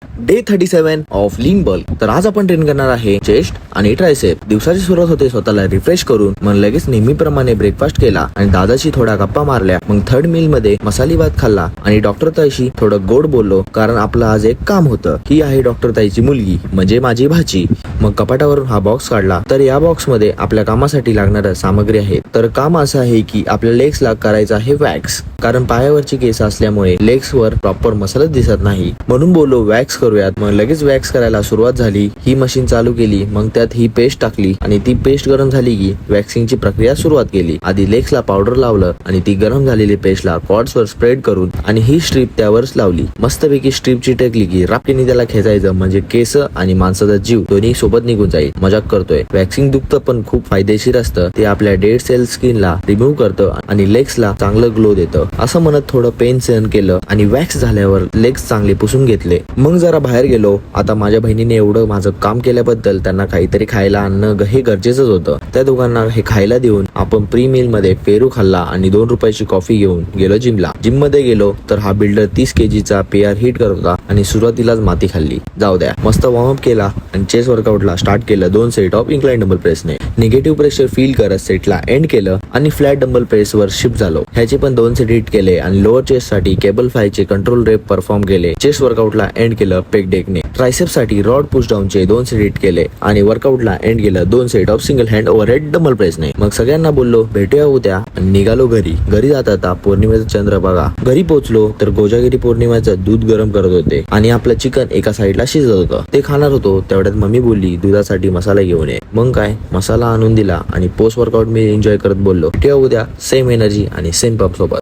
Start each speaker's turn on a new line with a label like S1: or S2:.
S1: Day 37 of lean bulk. तर आज आपण ट्रेन करणार आहे चेस्ट आणि ट्रायसेप. दिवसाची सुरुवात होते स्वतःला रिफ्रेश करून, मग लगेच नेहमीप्रमाणे ब्रेकफास्ट केला आणि दादाशी थोडा गप्पा मारल्या. मग थर्ड मील मध्ये मसाली भात खाल्ला आणि डॉक्टर ताईशी थोडं गोड बोललो, कारण आपलं आज एक काम होतं. ही आहे डॉक्टर ताईची मुलगी, म्हणजे माझी भाची. मग कपाटावरून हा बॉक्स काढला, तर या बॉक्स मध्ये आपल्या कामासाठी लागणाऱ्या सामग्री आहे. तर काम असं आहे की आपल्या लेग्स ला करायचं आहे वॅक्स, कारण पायावरची केस असल्यामुळे लेग्स वर प्रॉपर मसालच दिसत नाही. म्हणून बोललो वॅक्स करूयात. मग लगेच वॅक्स करायला सुरुवात झाली. ही मशीन चालू केली, मग त्यात ही पेस्ट टाकली आणि ती पेस्ट गरम झाली की वॅक्सिंगची प्रक्रिया सुरुवात केली. आधी लेग्स ला पावडर लावलं आणि ती गरम झालेली पेस्टला कॉर्ड्स वर स्प्रेड करून आणि ही स्ट्रीप त्यावरच लावली. मस्तपैकी स्ट्रीपची टेकली की रापटीने त्याला खेचायचं, म्हणजे केस आणि माणसाचा जीव दोन्ही सोबत निघून जाईल. मजाक करतोय. वॅक्सिंग दुखतं पण खूप फायदेशीर असतं. ते आपल्या डेड सेल स्किन ला रिमूव्ह करतं आणि लेग्स ला चांगलं ग्लो देतं. असं म्हणत थोडं पेन सहन केलं आणि वॅक्स झाल्यावर लेग्स चांगले पुसून घेतले. मग जरा बाहेर गेलो. आता माझ्या बहिणीने एवढं माझं काम केल्याबद्दल त्यांना काहीतरी खायला आणणं हे गरजेचंच होतं. त्या दोघांना हे खायला देऊन आपण प्री मील मध्ये पेरू खाल्ला आणि 2 रुपयाची कॉफी घेऊन गेलो जिमला. जिम मध्ये गेलो तर हा बिल्डर 30 kg चा पेअर हिट करत होता आणि सुरुवातीलाच माती खाल्ली. जाऊ द्या, मस्त वॉर्मअप केला आणि चेस्ट वर्कआउटला स्टार्ट केलं 2 सेट ऑफ इन्क्लाइन डंबल प्रेसने. निगेटिव्ह प्रेशर फील करत सेटला एंड केलं आणि फ्लॅट डंबल प्रेस वर शिफ्ट झालो. ह्याचे पण 2 सेट हिट केले आणि लोअर चेस्ट साठी केबल फ्लायचे कंट्रोल रेप परफॉर्म केले. चेस्ट वर्कआउटला एंड केलं पेक डेकने. ट्रायसेप साठी रॉड पुश डाऊनचे 2 सेट हिट केले आणि वर्कआउटला एंड केलं 2 set of single hand overhead dumbbell प्रेसने. मग सगळ्यांना बोललो भेटूया उद्या आणि निघालो घरी. घरी जात आता पौर्णिमेचा चंद्र बघा. घरी पोहोचलो तर गोजागिरी पौर्णिमेचं दूध गरम करत होते आणि आपलं चिकन एका साईडला शिजत होतं. ते खाणार होतो तेवढ्यात मम्मी बोलली दुधासाठी मसाला घेऊन ये. मग काय मसाला आणून दिला आणि पोस्ट वर्कआउट मी एन्जॉय करत बोललो भेटूया उद्या सेम एनर्जी आणि सेम पब सोबत.